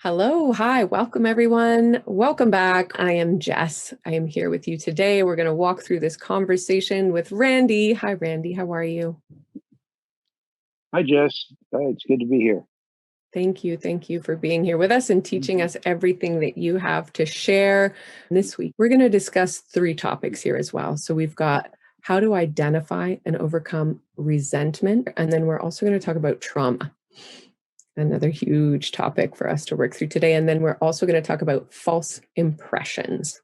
Hello, hi, welcome everyone. Welcome back. I am Jess. I am here with you today. We're going to walk through this conversation with Randy. Hi, Randy. How are you? Hi, Jess. It's good to be here. Thank you. Thank you for being here with us and teaching us everything that you have to share. This week, we're going to discuss three topics here as well. So we've got how to identify and overcome resentment. And then we're also going to talk about trauma. Another huge topic for us to work through today. And then we're also going to talk about false impressions.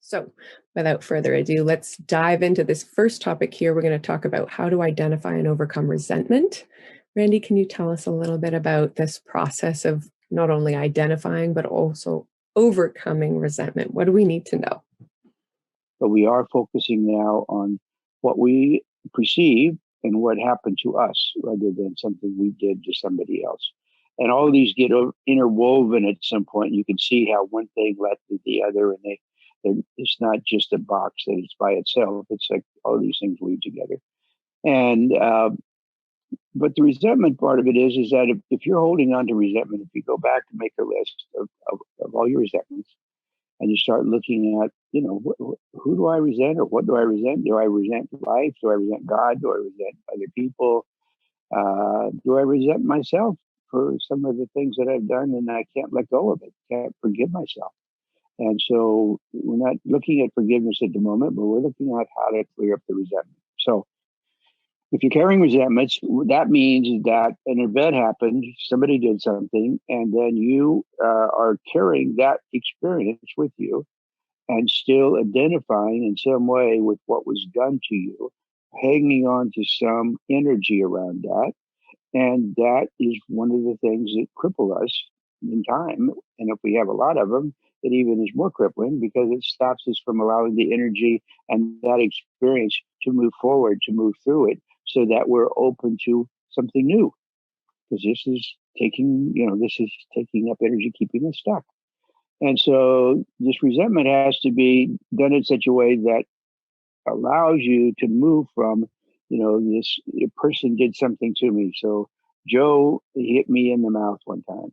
So without further ado, let's dive into this first topic here. We're going to talk about how to identify and overcome resentment. Randy, can you tell us a little bit about this process of not only identifying, but also overcoming resentment? What do we need to know? But we are focusing now on what we perceive and what happened to us rather than something we did to somebody else. And all of these get interwoven at some point. You can see how one thing led to the other, and it's not just a box that it's by itself. It's like all these things weave together. And but the resentment part of it is that if you're holding on to resentment, if you go back and make a list of all your resentments, and you start looking at, who do I resent or what do I resent? Do I resent life? Do I resent God? Do I resent other people? Do I resent myself for some of the things that I've done and I can't let go of it, can't forgive myself? And so we're not looking at forgiveness at the moment, but we're looking at how to clear up the resentment. So if you're carrying resentments, that means that an event happened, somebody did something, and then you are carrying that experience with you and still identifying in some way with what was done to you, hanging on to some energy around that. And that is one of the things that cripple us in time. And if we have a lot of them, it even is more crippling because it stops us from allowing the energy and that experience to move forward, to move through it, so that we're open to something new. Because this is taking up energy, keeping us stuck. And so this resentment has to be done in such a way that allows you to move from, this person did something to me. So Joe hit me in the mouth one time,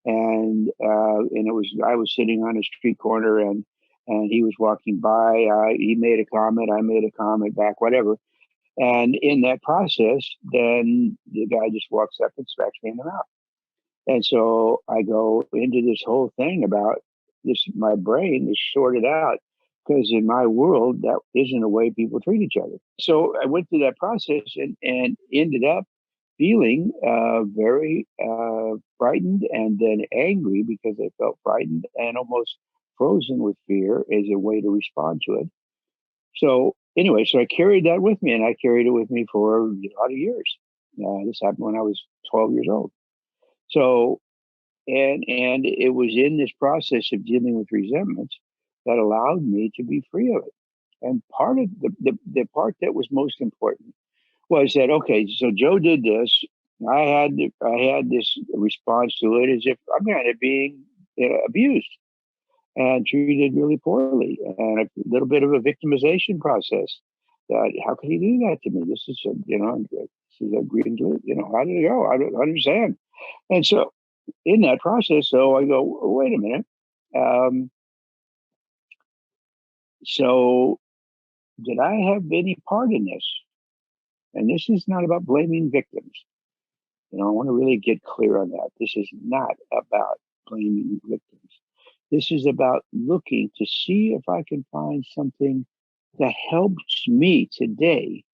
and I was sitting on a street corner, and he was walking by. He made a comment, I made a comment back, whatever. And in that process, then the guy just walks up and smacks me in the mouth. And so I go into this whole thing about this. My brain is sorted out because in my world, that isn't a way people treat each other. So I went through that process and ended up feeling very frightened and then angry because I felt frightened and almost frozen with fear as a way to respond to it. So anyway, so I carried that with me, and I carried it with me for a lot of years. This happened when I was 12 years old. So and it was in this process of dealing with resentments that allowed me to be free of it. And part of the part that was most important was that, okay, so Joe did this. I had this response to it as if I'm kind of being abused and treated really poorly, and a little bit of a victimization process. That how can he do that to me? This is this is a green, how did it go? I don't understand. And so in that process, so I go, wait a minute. Um, so did I have any part in this? And this is not about blaming victims. I want to really get clear on that. This is not about blaming victims. This is about looking to see if I can find something that helps me today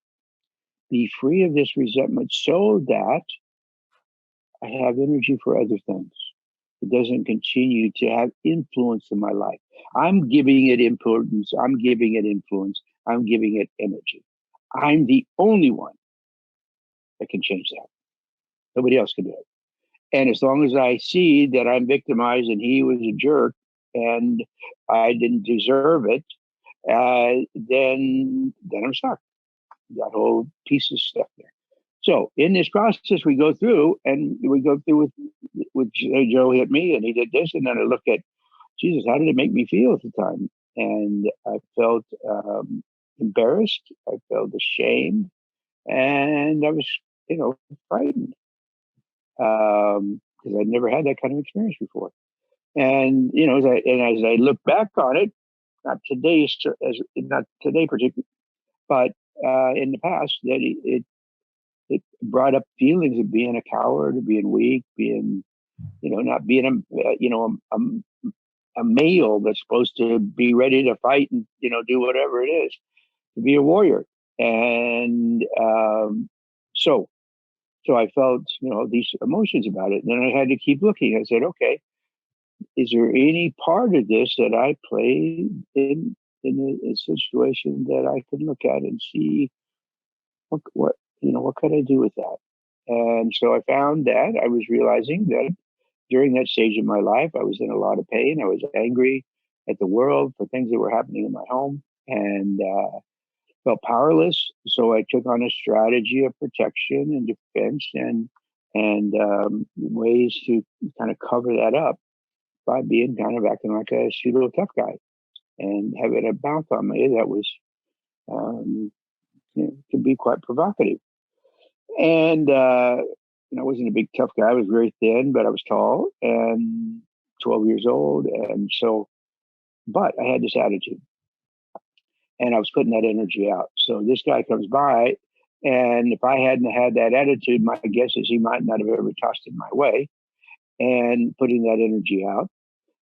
be free of this resentment so that I have energy for other things. It doesn't continue to have influence in my life. I'm giving it importance. I'm giving it influence. I'm giving it energy. I'm the only one that can change that. Nobody else can do it. And as long as I see that I'm victimized and he was a jerk and I didn't deserve it, then I'm stuck. That whole piece is stuck there. So in this process, we go through with Joe hit me and he did this, and then I look at Jesus. How did it make me feel at the time? And I felt embarrassed. I felt ashamed, and I was frightened because because I'd never had that kind of experience before. And as I look back on it, not today particularly, but in the past, that it brought up feelings of being a coward, of being weak, being not being a male that's supposed to be ready to fight and do whatever it is to be a warrior. And so I felt these emotions about it. And then I had to keep looking. I said, okay, is there any part of this that I played in a situation that I could look at and see what could I do with that? And so I found that I was realizing that during that stage of my life, I was in a lot of pain. I was angry at the world for things that were happening in my home, and felt powerless. So I took on a strategy of protection and defense, and ways to kind of cover that up by being kind of acting like a pseudo tough guy and having a bounce on me that was um, could be quite provocative. And I wasn't a big tough guy. I was very thin, but I was tall and 12 years old, and so. But I had this attitude, and I was putting that energy out. So this guy comes by, and if I hadn't had that attitude, my guess is he might not have ever tossed it my way. And putting that energy out,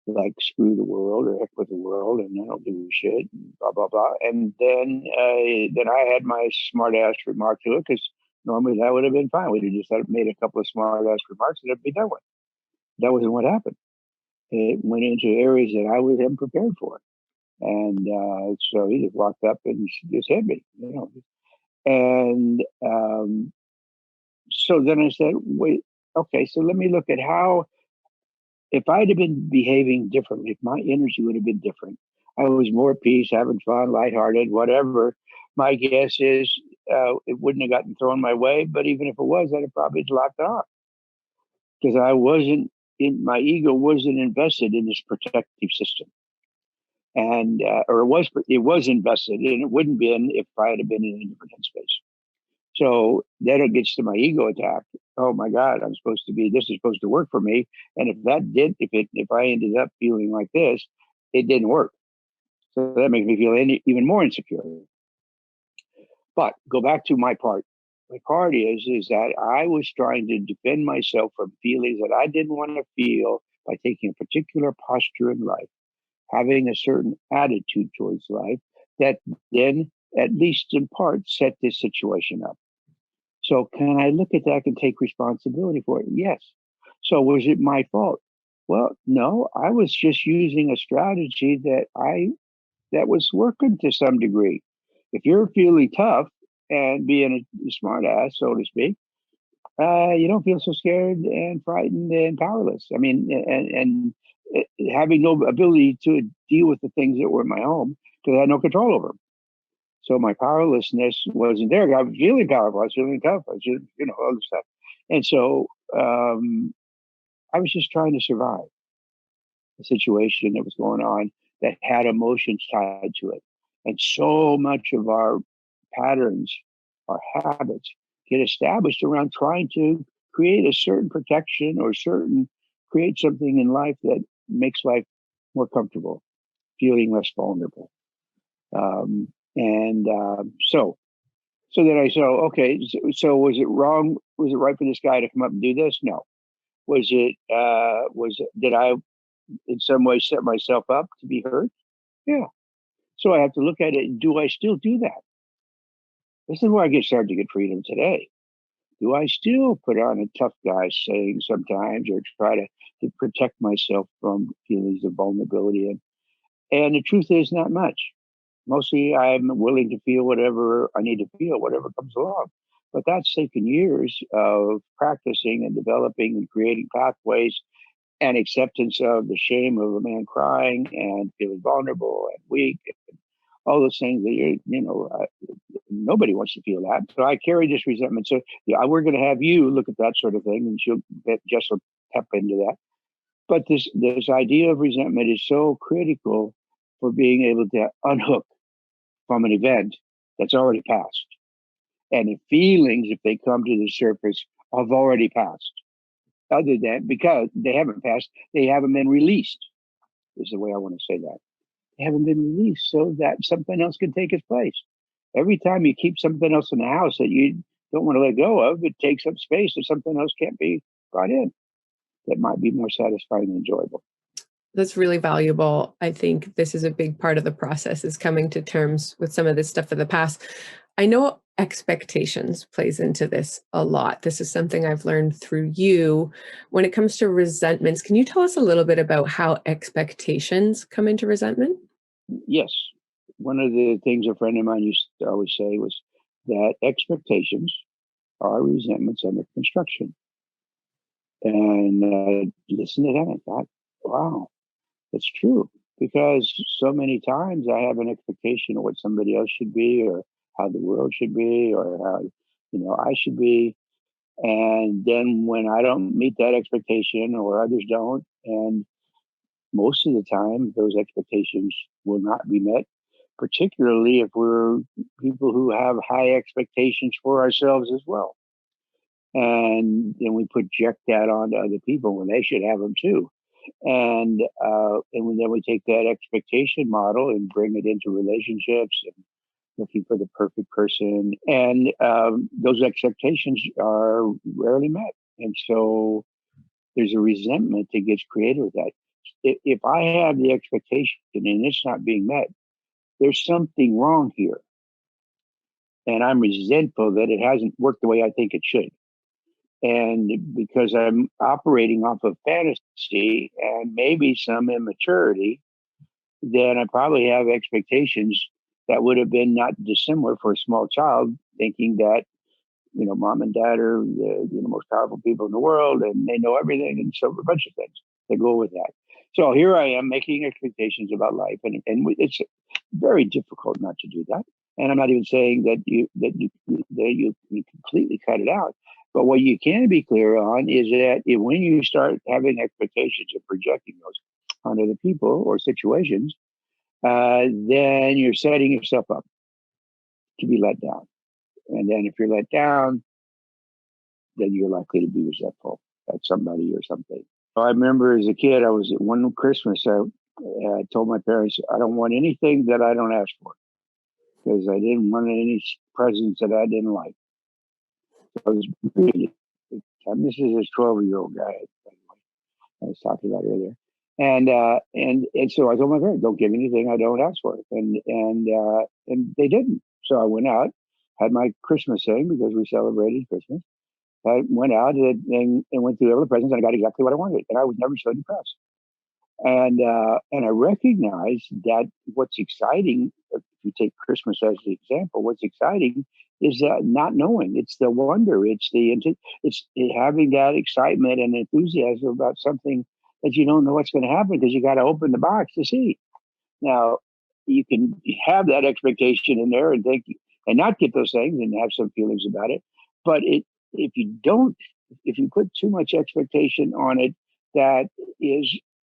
like screw the world or heck with the world, and I don't give a shit, and blah blah blah. And then I had my smart ass remark to it, because normally that would have been fine. We'd have just made a couple of smart ass remarks and it'd be done with. That wasn't what happened. It went into areas that I wasn't prepared for. And so he just walked up and just hit me. And so then I said, wait, okay, so let me look at how, if I'd have been behaving differently, if my energy would have been different, I was more peace, having fun, lighthearted, whatever. My guess is it wouldn't have gotten thrown my way, but even if it was, I'd have probably locked it off, because my ego wasn't invested in this protective system. And or it was invested, and it wouldn't been if I had been in a different headspace. So then it gets to my ego attack. Oh my God, this is supposed to work for me. And if I ended up feeling like this, it didn't work. So that makes me feel even more insecure. But go back to my part. My part is that I was trying to defend myself from feelings that I didn't want to feel by taking a particular posture in life, having a certain attitude towards life that then, at least in part, set this situation up. So can I look at that and take responsibility for it? Yes. So was it my fault? Well, no, I was just using a strategy that was working to some degree. If you're feeling tough and being a smart ass, so to speak, you don't feel so scared and frightened and powerless. I mean, and having no ability to deal with the things that were in my home, because I had no control over them. So my powerlessness wasn't there. I was feeling powerful. I was feeling tough. I was, all this stuff. And so I was just trying to survive a situation that was going on that had emotions tied to it. And so much of our patterns, our habits, get established around trying to create a certain protection or create something in life that makes life more comfortable, feeling less vulnerable. So then I said, okay, so was it wrong? Was it right for this guy to come up and do this? No. Did I in some way set myself up to be hurt? Yeah. So I have to look at it. Do I still do that? This is where I started to get freedom today. Do I still put on a tough guy saying sometimes, or try to protect myself from feelings of vulnerability? And the truth is, not much. Mostly I'm willing to feel whatever I need to feel, whatever comes along. But that's taken years of practicing and developing and creating pathways and acceptance of the shame of a man crying and feeling vulnerable and weak, and all those things that nobody wants to feel that. So I carry this resentment. So yeah, we're going to have you look at that sort of thing, and Jess will tap into that. But this idea of resentment is so critical for being able to unhook from an event that's already passed. And the feelings, if they come to the surface, have already passed. other than because they haven't passed, they haven't been released, is the way I want to say that. They haven't been released so that something else can take its place. Every time you keep something else in the house that you don't want to let go of, it takes up space and something else can't be brought in that might be more satisfying and enjoyable. That's really valuable. I think this is a big part of the process, is coming to terms with some of this stuff of the past. I know expectations plays into this a lot. This is something I've learned through you. When it comes to resentments, can you tell us a little bit about how expectations come into resentment? Yes. One of the things a friend of mine used to always say was that expectations are resentments under construction. And listen to that and thought, wow, that's true. Because so many times I have an expectation of what somebody else should be, or how the world should be, or how I should be. And then when I don't meet that expectation or others don't, and most of the time those expectations will not be met, particularly if we're people who have high expectations for ourselves as well. And then we project that onto other people when they should have them too. And then we take that expectation model and bring it into relationships and looking for the perfect person. And those expectations are rarely met. And so there's a resentment that gets created with that. If I have the expectation and it's not being met, there's something wrong here. And I'm resentful that it hasn't worked the way I think it should. And because I'm operating off of fantasy and maybe some immaturity, then I probably have expectations that would have been not dissimilar for a small child, thinking that mom and dad are the most powerful people in the world and they know everything, and so a bunch of things that go with that. So here I am making expectations about life, and it's very difficult not to do that. And I'm not even saying that you completely cut it out. But what you can be clear on is that when you start having expectations and projecting those on other people or situations, then you're setting yourself up to be let down. And then if you're let down, then you're likely to be resentful at somebody or something. I remember as a kid, I was at one Christmas, I told my parents, I don't want anything that I don't ask for, because I didn't want any presents that I didn't like. So I was really, this is this 12-year-old guy, by the way, I was talking about earlier. And so I told my parents, don't give me anything I don't ask for. And they didn't. So I went out, had my Christmas thing because we celebrated Christmas. I went out and went through all the presents, and I got exactly what I wanted. And I was never so depressed. And I recognized that what's exciting, if you take Christmas as the example, what's exciting is not knowing. It's the wonder. It's having that excitement and enthusiasm about something that you don't know what's going to happen, because you got to open the box to see. Now, you can have that expectation in there and think and not get those things and have some feelings about it. But if you put too much expectation on it, that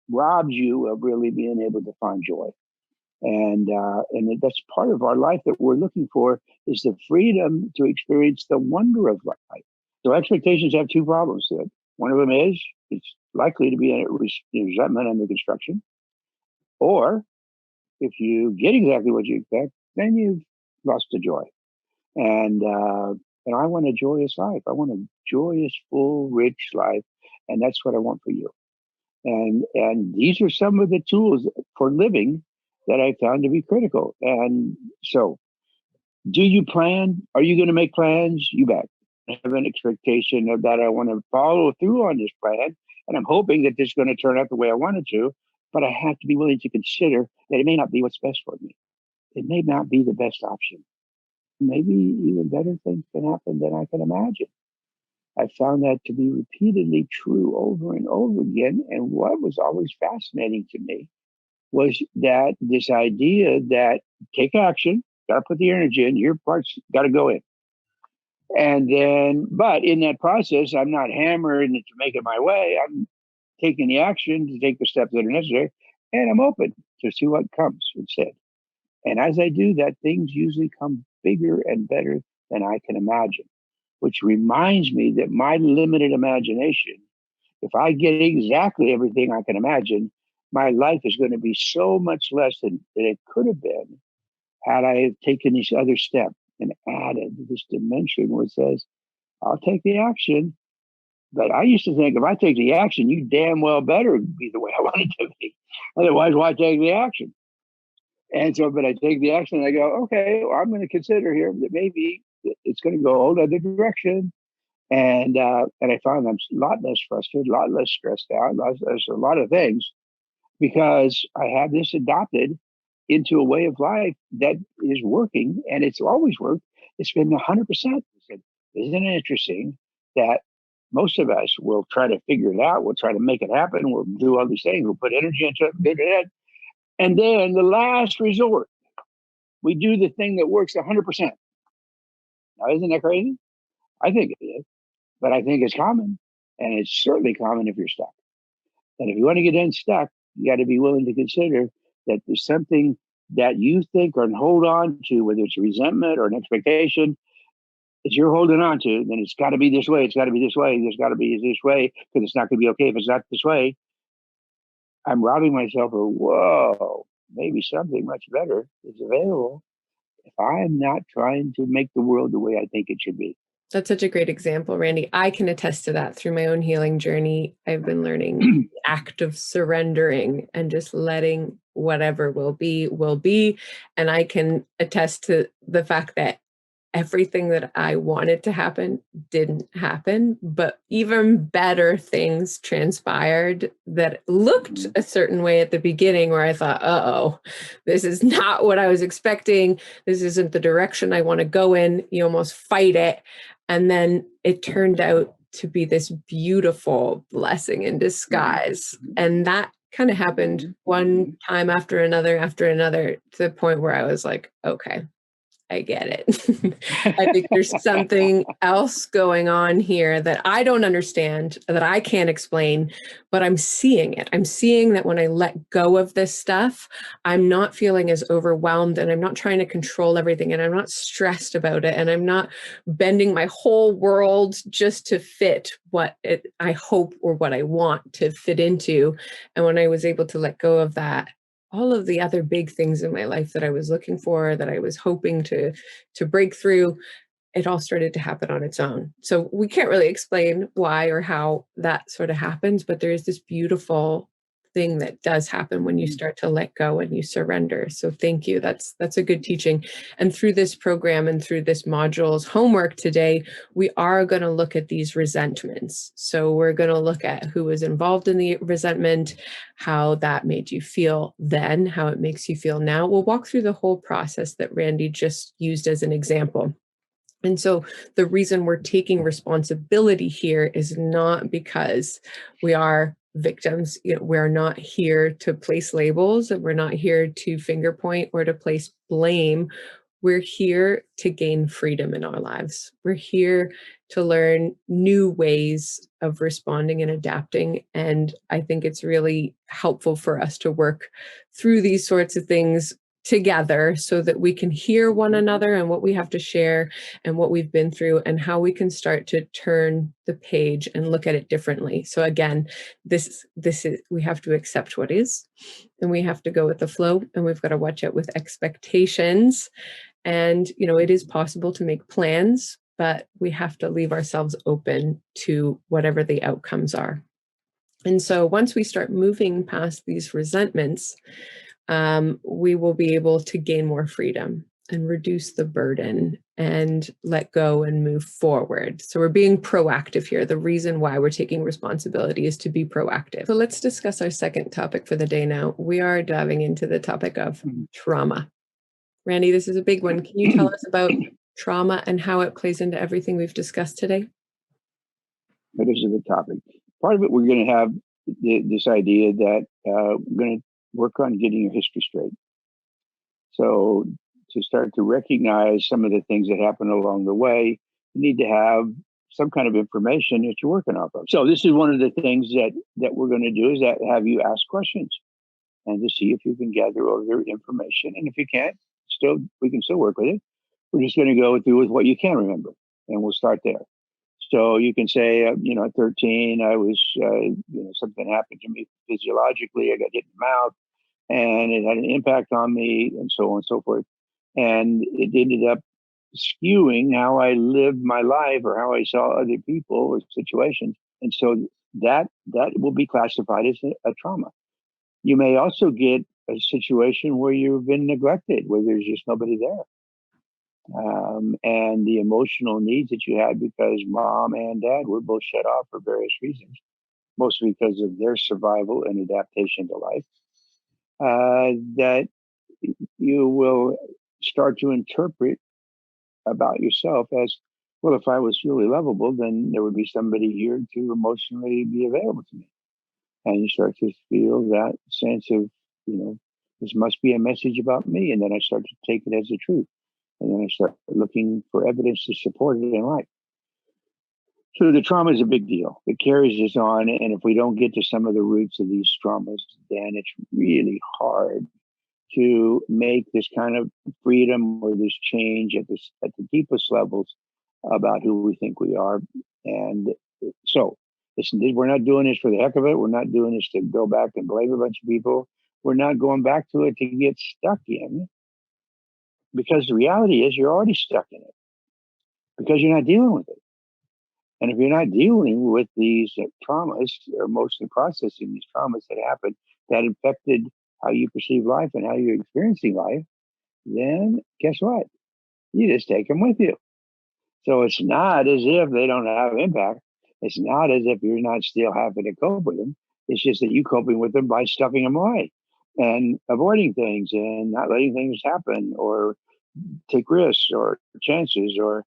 robs you of really being able to find joy. And that's part of our life that we're looking for, is the freedom to experience the wonder of life. So expectations have two problems to it. One of them is it's likely to be a resentment under construction. Or if you get exactly what you expect, then you've lost the joy. And I want a joyous life. I want a joyous, full, rich life. And that's what I want for you. And these are some of the tools for living that I found to be critical. And so, do you plan? Are you going to make plans? You bet. I have an expectation of that I want to follow through on this plan, and I'm hoping that this is going to turn out the way I want it to. But I have to be willing to consider that it may not be what's best for me. It may not be the best option. Maybe even better things can happen than I can imagine. I found that to be repeatedly true over and over again. And what was always fascinating to me was that this idea that take action, got to put the energy in, your parts got to go in. And then, but in that process, I'm not hammering to make it my way. I'm taking the action to take the steps that are necessary, and I'm open to see what comes instead. And as I do that, things usually come bigger and better than I can imagine, which reminds me that my limited imagination if I get exactly everything I can imagine, my life is going to be so much less than it could have been had I taken this other step and added this dimension where it says, I'll take the action. But I used to think if I take the action, you damn well better be the way I want it to be. Otherwise, why take the action? And so, but I take the action and I go, okay, well, I'm going to consider here that maybe it's going to go a whole other direction. And I found I'm a lot less frustrated, a lot less stressed out. There's a lot of things because I have this adopted into a way of life that is working, and it's always worked. It's been 100%. Isn't it interesting that most of us will try to figure it out? We'll try to make it happen. We'll do all these things. We'll put energy into it, get it. And then the last resort, we do the thing that works 100%. Now, isn't that crazy? I think it is, but I think it's common, and it's certainly common if you're stuck. And if you want to get unstuck, you got to be willing to consider that there's something that you think or hold on to, whether it's a resentment or an expectation, that you're holding on to, then it's got to be this way. It's got to be this way. There's got to be this way because it's not going to be okay if it's not this way. I'm robbing myself of, whoa, maybe something much better is available if I'm not trying to make the world the way I think it should be. That's such a great example, Randy. I can attest to that through my own healing journey. I've been learning the act of surrendering and just letting whatever will be. And I can attest to the fact that everything that I wanted to happen didn't happen, but even better things transpired that looked a certain way at the beginning where I thought, uh-oh, this is not what I was expecting. This isn't the direction I want to go in. You almost fight it. And then it turned out to be this beautiful blessing in disguise. And that kind of happened one time after another, to the point where I was like, okay, I get it. I think there's something else going on here that I don't understand, that I can't explain, but I'm seeing it. I'm seeing that when I let go of this stuff, I'm not feeling as overwhelmed, and I'm not trying to control everything, and I'm not stressed about it, and I'm not bending my whole world just to fit what I hope or what I want to fit into. And when I was able to let go of that, all of the other big things in my life that I was looking for, that I was hoping to break through, it all started to happen on its own. So we can't really explain why or how that sort of happens, but there is this beautiful thing that does happen when you start to let go and you surrender. So thank you. That's a good teaching. And through this program and through this module's homework today, we are going to look at these resentments. So we're going to look at who was involved in the resentment, how that made you feel then, how it makes you feel now. We'll walk through the whole process that Randy just used as an example. And so the reason we're taking responsibility here is not because we are victims. We're not here to place labels, and we're not here to finger point or to place blame. We're here to gain freedom in our lives. We're here to learn new ways of responding and adapting. And I think it's really helpful for us to work through these sorts of things together so that we can hear one another and what we have to share and what we've been through and how we can start to turn the page and look at it differently. So again, this is, we have to accept what is, and we have to go with the flow, and we've got to watch out with expectations. And, it is possible to make plans, but we have to leave ourselves open to whatever the outcomes are. And so once we start moving past these resentments, we will be able to gain more freedom and reduce the burden and let go and move forward. So we're being proactive here. The reason why we're taking responsibility is to be proactive. So let's discuss our second topic for the day now. We are diving into the topic of trauma. Randy, this is a big one. Can you tell us about trauma and how it plays into everything we've discussed today? That is a good topic. Part of it, we're going to have this idea that we're going to work on getting your history straight. So to start to recognize some of the things that happen along the way, you need to have some kind of information that you're working off of. So this is one of the things that we're going to do, is that have you ask questions and to see if you can gather all your information. And if you can't, we can still work with it. We're just going to go through with what you can remember, and we'll start there. So you can say, at 13, I was, something happened to me physiologically. I got hit in the mouth, and it had an impact on me, and so on and so forth. And it ended up skewing how I lived my life or how I saw other people or situations. And so that will be classified as a trauma. You may also get a situation where you've been neglected, where there's just nobody there. And the emotional needs that you had because mom and dad were both shut off for various reasons, mostly because of their survival and adaptation to life, that you will start to interpret about yourself as, well, if I was really lovable, then there would be somebody here to emotionally be available to me. And you start to feel that sense of, this must be a message about me. And then I start to take it as the truth. And then I start looking for evidence to support it in life. So the trauma is a big deal. It carries us on. And if we don't get to some of the roots of these traumas, then it's really hard to make this kind of freedom or this change at the deepest levels about who we think we are. And so we're not doing this for the heck of it. We're not doing this to go back and blame a bunch of people. We're not going back to it to get stuck in, because the reality is you're already stuck in it because you're not dealing with it. And if you're not dealing with these traumas, or mostly processing these traumas that happened that affected how you perceive life and how you're experiencing life, then guess what? You just take them with you. So it's not as if they don't have impact. It's not as if you're not still having to cope with them. It's just that you coping with them by stuffing them away and avoiding things and not letting things happen or take risks or chances or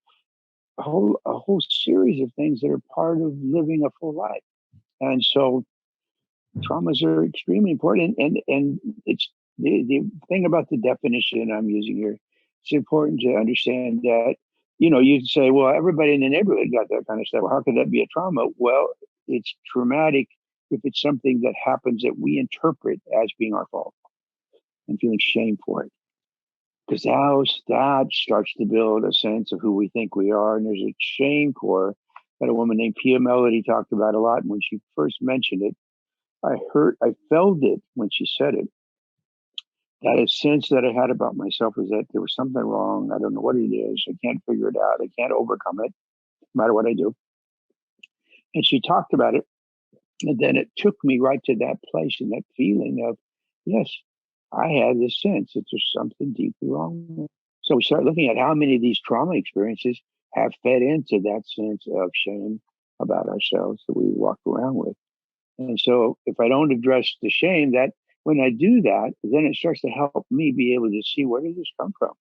a whole series of things that are part of living a full life. And so traumas are extremely important. And it's the thing about the definition I'm using here. It's important to understand that, you'd say, well, everybody in the neighborhood got that kind of stuff. Well, how could that be a trauma? Well, it's traumatic if it's something that happens that we interpret as being our fault and feeling shame for it. Because that starts to build a sense of who we think we are. And there's a shame core that a woman named Pia Melody talked about a lot. And when she first mentioned it, I felt it when she said it. That sense that I had about myself was that there was something wrong. I don't know what it is. I can't figure it out. I can't overcome it, no matter what I do. And she talked about it. And then it took me right to that place and that feeling of, yes, I had this sense that there's something deeply wrong. So we start looking at how many of these trauma experiences have fed into that sense of shame about ourselves that we walk around with. And so if I don't address the shame, that when I do that, then it starts to help me be able to see, where did this come from?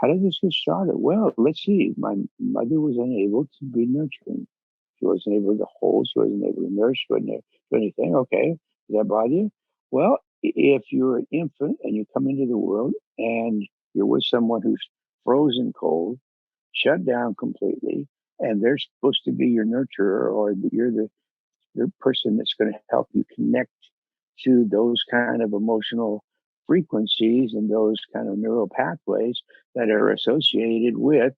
How did this get started? Well, let's see. My mother was unable to be nurturing. She wasn't able to hold. She wasn't able to nurse. She wasn't able to do anything. Okay. Does that bother you? Well, if you're an infant and you come into the world and you're with someone who's frozen cold, shut down completely, and they're supposed to be your nurturer, or you're the person that's going to help you connect to those kind of emotional frequencies and those kind of neural pathways that are associated with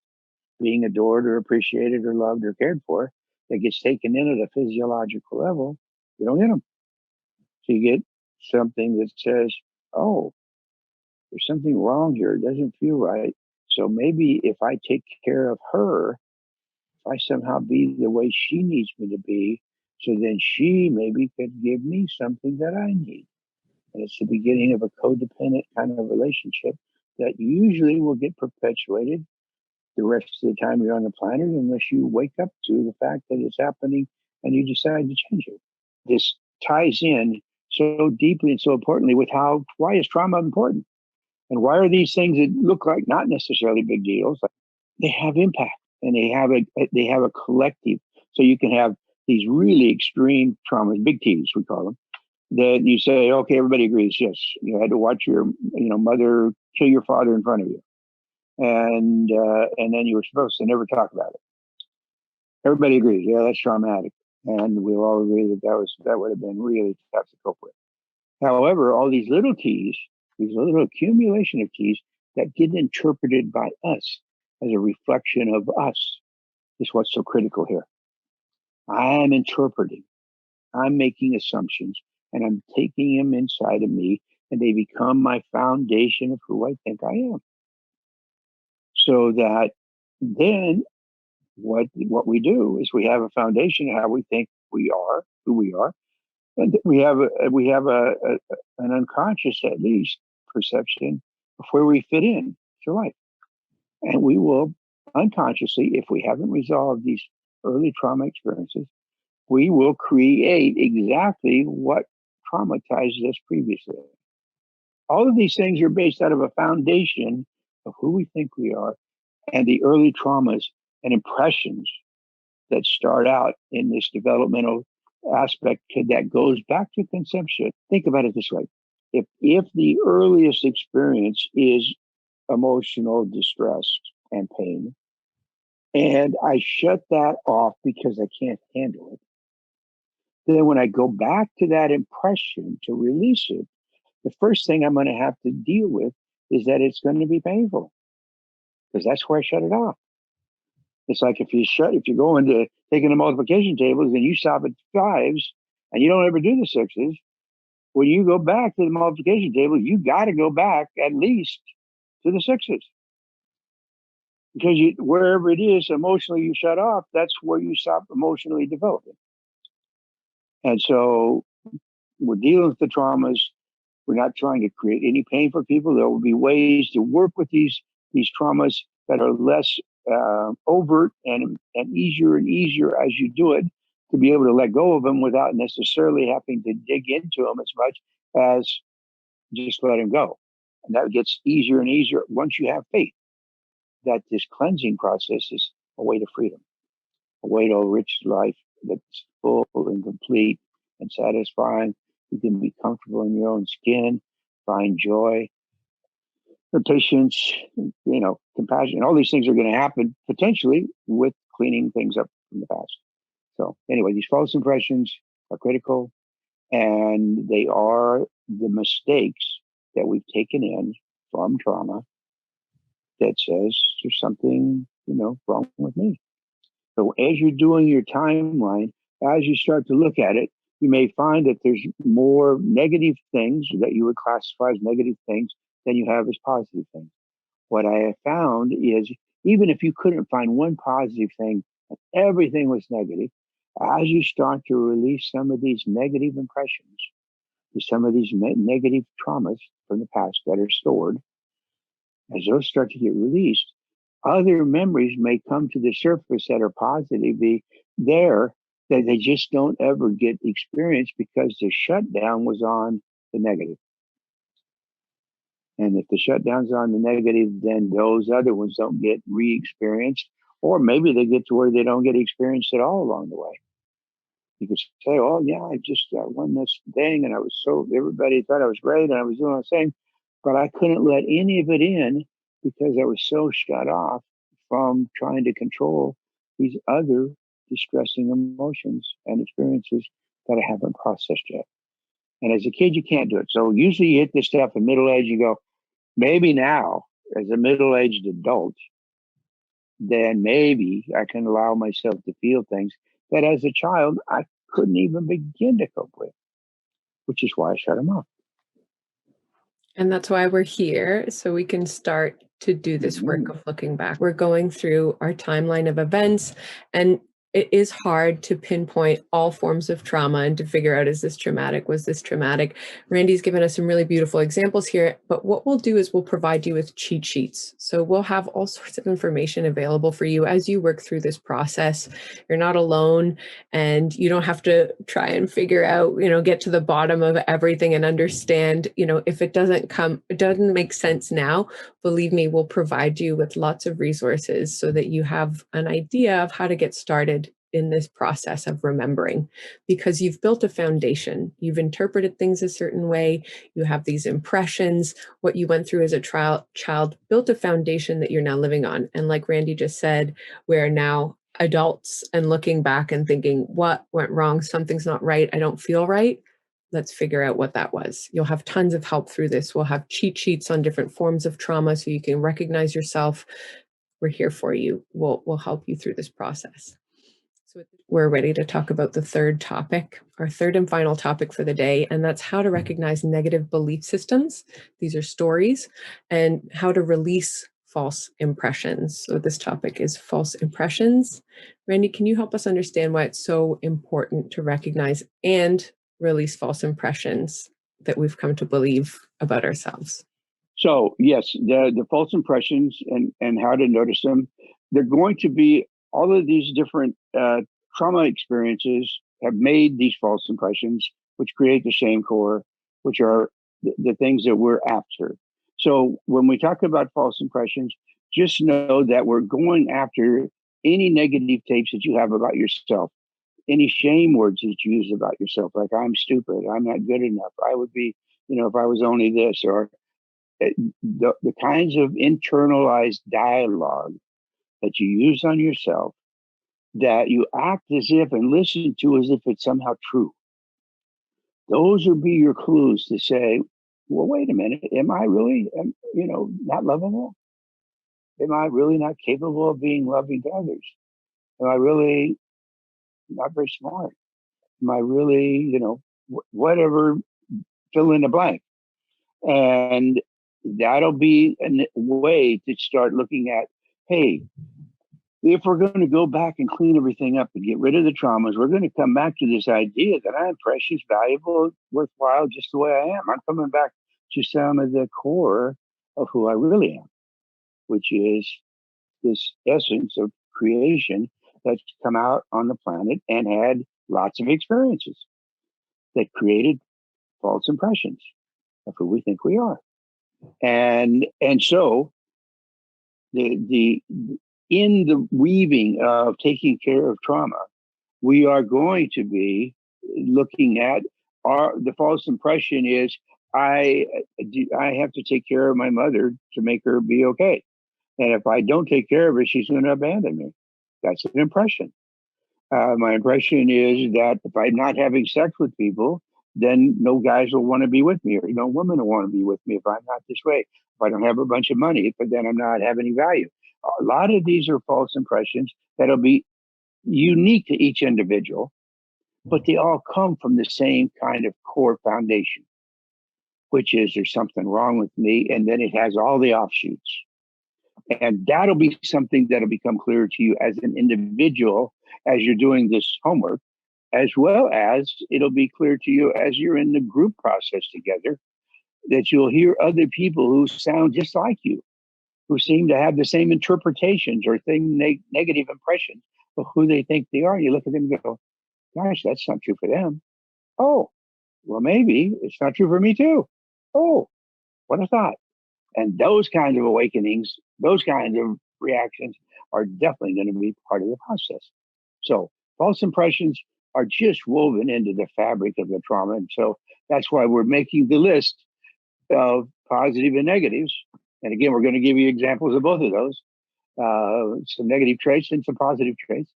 being adored or appreciated or loved or cared for, that gets taken in at a physiological level, you don't get them. So you get something that says, oh, there's something wrong here. It doesn't feel right. So maybe if I take care of her, if I somehow be the way she needs me to be, so then she maybe could give me something that I need. And it's the beginning of a codependent kind of relationship that usually will get perpetuated the rest of the time you're on the planet, unless you wake up to the fact that it's happening and you decide to change it. This ties in so deeply and so importantly with why is trauma important? And why are these things that look like not necessarily big deals, like they have impact and they have a collective. So you can have these really extreme traumas, big T's we call them, that you say, okay, everybody agrees, yes, you had to watch your mother kill your father in front of you, and then you were supposed to never talk about it. Everybody agrees, yeah, that's traumatic, and we'll all agree that would have been really tough to cope with. However, all these little T's, these little accumulation of T's that get interpreted by us as a reflection of us, is what's so critical here. I'm interpreting, I'm making assumptions, and I'm taking them inside of me, and they become my foundation of who I think I am. So that then what we do is we have a foundation of how we think we are, who we are, and an unconscious, at least, perception of where we fit in to life. And we will unconsciously, if we haven't resolved these early trauma experiences, we will create exactly what traumatized us previously. All of these things are based out of a foundation of who we think we are and the early traumas and impressions that start out in this developmental aspect that goes back to conception. Think about it this way. If the earliest experience is emotional distress and pain, and I shut that off because I can't handle it, then when I go back to that impression to release it, the first thing I'm going to have to deal with is that it's going to be painful because that's where I shut it off. It's like if you go into taking the multiplication tables and you stop at fives and you don't ever do the sixes, when you go back to the multiplication table, you got to go back at least to the sixes. Because wherever it is emotionally you shut off, that's where you stop emotionally developing. And so we're dealing with the traumas. We're not trying to create any pain for people. There will be ways to work with these traumas that are less overt and easier and easier as you do it, to be able to let go of them without necessarily having to dig into them as much as just let them go. And that gets easier and easier once you have faith that this cleansing process is a way to freedom, a way to a rich life that's full and complete and satisfying. You can be comfortable in your own skin, find joy, patience, compassion. All these things are going to happen potentially with cleaning things up from the past. So anyway, these false impressions are critical, and they are the mistakes that we've taken in from trauma that says there's something, wrong with me. So as you're doing your timeline, as you start to look at it, you may find that there's more negative things that you would classify as negative things than you have as positive things. What I have found is even if you couldn't find one positive thing, and everything was negative, as you start to release some of these negative impressions, some of these negative traumas from the past that are stored, as those start to get released, other memories may come to the surface that are positive, there that they just don't ever get experienced because the shutdown was on the negative. And if the shutdown's on the negative, then those other ones don't get re-experienced, or maybe they get to where they don't get experienced at all along the way. You could say, oh yeah, I just won this thing and everybody thought I was great and I was doing the same, but I couldn't let any of it in because I was so shut off from trying to control these other distressing emotions and experiences that I haven't processed yet. And as a kid, you can't do it. So usually you hit this stuff in middle age, you go, maybe now as a middle-aged adult, then maybe I can allow myself to feel things that as a child, I couldn't even begin to cope with, which is why I shut them off. And that's why we're here, so we can start to do this work of looking back. We're going through our timeline of events, and it is hard to pinpoint all forms of trauma and to figure out, is this traumatic? Was this traumatic? Randy's given us some really beautiful examples here, but what we'll do is we'll provide you with cheat sheets. So we'll have all sorts of information available for you as you work through this process. You're not alone, and you don't have to try and figure out, get to the bottom of everything and understand, if it doesn't make sense now, believe me, we'll provide you with lots of resources so that you have an idea of how to get started in this process of remembering, because you've built a foundation. You've interpreted things a certain way. You have these impressions. What you went through as a child built a foundation that you're now living on. And like Randy just said, we're now adults and looking back and thinking, what went wrong? Something's not right. I don't feel right. Let's figure out what that was. You'll have tons of help through this. We'll have cheat sheets on different forms of trauma so you can recognize yourself, we're here for you. We'll help you through this process. So we're ready to talk about the third topic, our third and final topic for the day, and that's how to recognize negative belief systems. These are stories, and how to release false impressions. So this topic is false impressions. Randy, can you help us understand why it's so important to recognize and release false impressions that we've come to believe about ourselves? So yes, the false impressions and how to notice them. They're going to be all of these different trauma experiences have made these false impressions, which create the shame core, which are the things that we're after. So when we talk about false impressions, just know that we're going after any negative tapes that you have about yourself, any shame words that you use about yourself, like I'm stupid, I'm not good enough, I would be, if I was only this, or the kinds of internalized dialogue that you use on yourself that you act as if and listen to as if it's somehow true. Those will be your clues to say, well, wait a minute, am I really, not lovable? Am I really not capable of being loving to others? Am I really not very smart? Am I really, whatever, fill in the blank? And that'll be a way to start looking at, hey, if we're going to go back and clean everything up and get rid of the traumas, we're going to come back to this idea that I'm precious, valuable, worthwhile, just the way I am. I'm coming back to some of the core of who I really am, which is this essence of creation that's come out on the planet and had lots of experiences that created false impressions of who we think we are. And so the in the weaving of taking care of trauma, we are going to be looking at the false impression is I have to take care of my mother to make her be okay. And if I don't take care of her, she's going to abandon me. That's an impression. My impression is that if I'm not having sex with people, then no guys will want to be with me, or no women will want to be with me if I'm not this way. If I don't have a bunch of money, but then I'm not have any value. A lot of these are false impressions that'll be unique to each individual, but they all come from the same kind of core foundation, which is there's something wrong with me, and then it has all the offshoots. And that'll be something that'll become clearer to you as an individual as you're doing this homework, as well as it'll be clear to you as you're in the group process together, that you'll hear other people who sound just like you, who seem to have the same interpretations or negative impressions of who they think they are. You look at them and go, gosh, that's not true for them. Oh, well, maybe it's not true for me too. Oh, what a thought. And those kinds of awakenings, those kinds of reactions are definitely going to be part of the process. So false impressions are just woven into the fabric of the trauma. And so that's why we're making the list of positive and negatives. And again, we're going to give you examples of both of those, some negative traits and some positive traits,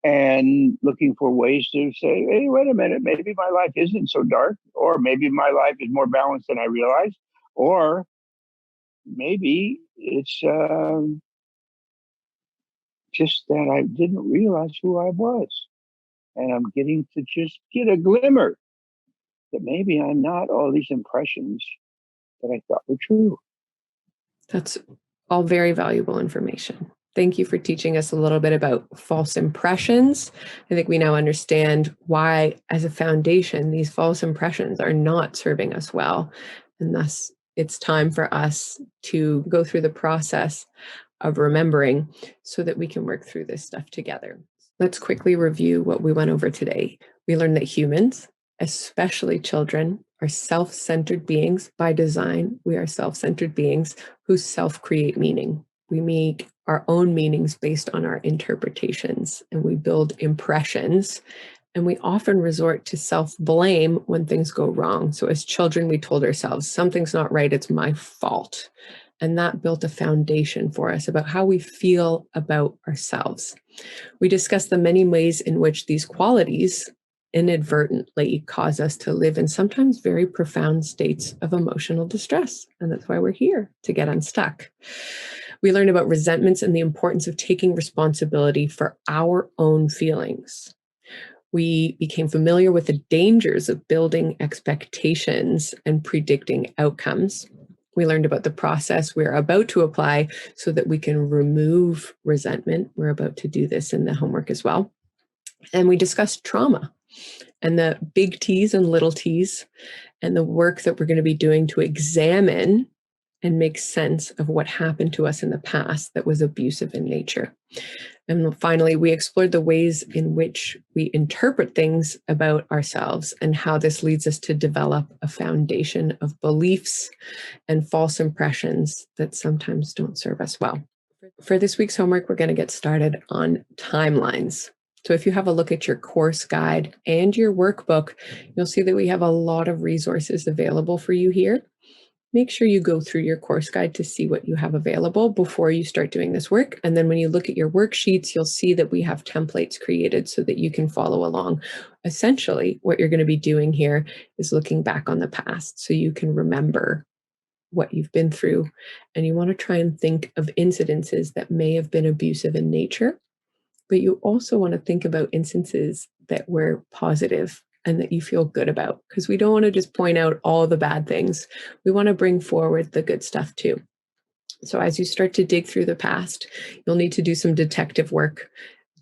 and looking for ways to say, hey, wait a minute, maybe my life isn't so dark, or maybe my life is more balanced than I realized, or maybe it's just that I didn't realize who I was. And I'm getting to just get a glimmer that maybe I'm not all these impressions that I thought were true. That's all very valuable information. Thank you for teaching us a little bit about false impressions. I think we now understand why, as a foundation, these false impressions are not serving us well. And thus, it's time for us to go through the process of remembering so that we can work through this stuff together. Let's quickly review what we went over today. We learned that humans, especially children, are self-centered beings by design. We are self-centered beings who self-create meaning. We make our own meanings based on our interpretations, and we build impressions. And we often resort to self-blame when things go wrong. So as children, we told ourselves, something's not right, it's my fault. And that built a foundation for us about how we feel about ourselves. We discussed the many ways in which these qualities inadvertently cause us to live in sometimes very profound states of emotional distress. And that's why we're here, to get unstuck. We learned about resentments and the importance of taking responsibility for our own feelings. We became familiar with the dangers of building expectations and predicting outcomes. We learned about the process we're about to apply so that we can remove resentment. We're about to do this in the homework as well. And we discussed trauma and the big T's and little t's and the work that we're going to be doing to examine and make sense of what happened to us in the past that was abusive in nature. And finally, we explored the ways in which we interpret things about ourselves and how this leads us to develop a foundation of beliefs and false impressions that sometimes don't serve us well. For this week's homework, we're going to get started on timelines. So if you have a look at your course guide and your workbook, you'll see that we have a lot of resources available for you here. Make sure you go through your course guide to see what you have available before you start doing this work. And then when you look at your worksheets, you'll see that we have templates created so that you can follow along. Essentially, what you're going to be doing here is looking back on the past so you can remember what you've been through. And you want to try and think of incidences that may have been abusive in nature, but you also want to think about instances that were positive and that you feel good about, because we don't want to just point out all the bad things. We want to bring forward the good stuff too. So as you start to dig through the past, you'll need to do some detective work.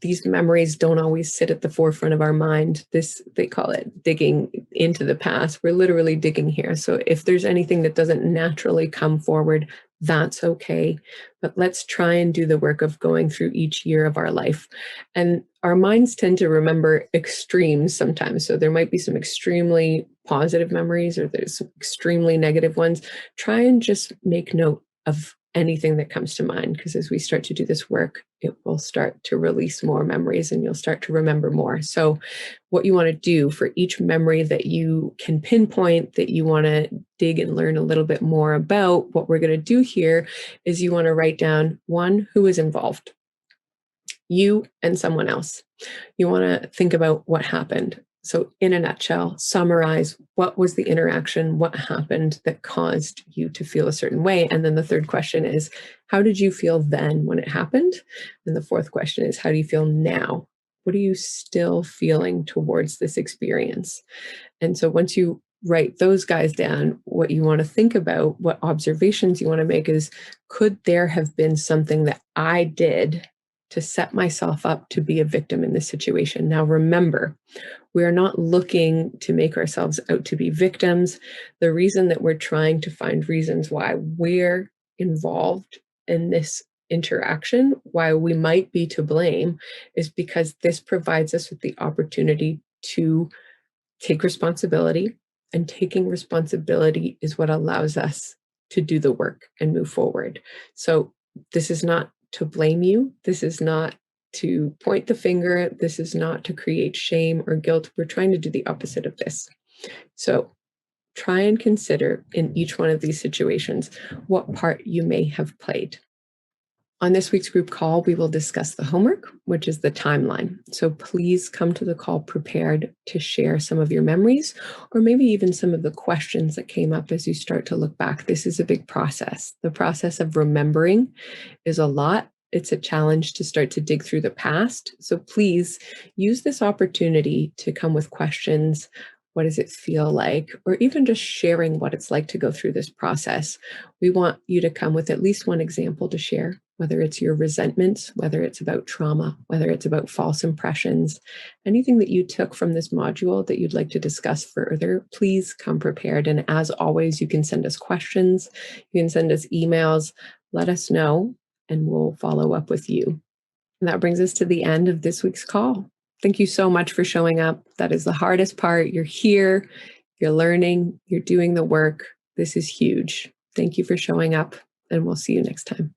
These memories don't always sit at the forefront of our mind. They call it digging into the past. We're literally digging here. So if there's anything that doesn't naturally come forward, that's okay. But let's try and do the work of going through each year of our life. And our minds tend to remember extremes sometimes. So there might be some extremely positive memories or there's some extremely negative ones. Try and just make note of anything that comes to mind, because as we start to do this work, it will start to release more memories and you'll start to remember more. So what you want to do for each memory that you can pinpoint, that you want to dig and learn a little bit more about, what we're going to do here is you want to write down one, who is involved, you and someone else. You want to think about what happened. So in a nutshell, summarize what was the interaction, what happened that caused you to feel a certain way. And then the third question is, how did you feel then when it happened? And the fourth question is, how do you feel now? What are you still feeling towards this experience? And so once you write those guys down, what you want to think about, what observations you want to make is, could there have been something that I did to set myself up to be a victim in this situation? Now, remember, we are not looking to make ourselves out to be victims. The reason that we're trying to find reasons why we're involved in this interaction, why we might be to blame, is because this provides us with the opportunity to take responsibility. And taking responsibility is what allows us to do the work and move forward. So this is not to blame you. This is not to point the finger. This is not to create shame or guilt. We're trying to do the opposite of this. So try and consider in each one of these situations what part you may have played. On this week's group call, we will discuss the homework, which is the timeline. So please come to the call prepared to share some of your memories, or maybe even some of the questions that came up as you start to look back. This is a big process. The process of remembering is a lot. It's a challenge to start to dig through the past. So please use this opportunity to come with questions. What does it feel like? Or even just sharing what it's like to go through this process. We want you to come with at least one example to share, whether it's your resentments, whether it's about trauma, whether it's about false impressions, anything that you took from this module that you'd like to discuss further, please come prepared. And as always, you can send us questions, you can send us emails, let us know, and we'll follow up with you. And that brings us to the end of this week's call. Thank you so much for showing up. That is the hardest part. You're here, you're learning, you're doing the work. This is huge. Thank you for showing up, and we'll see you next time.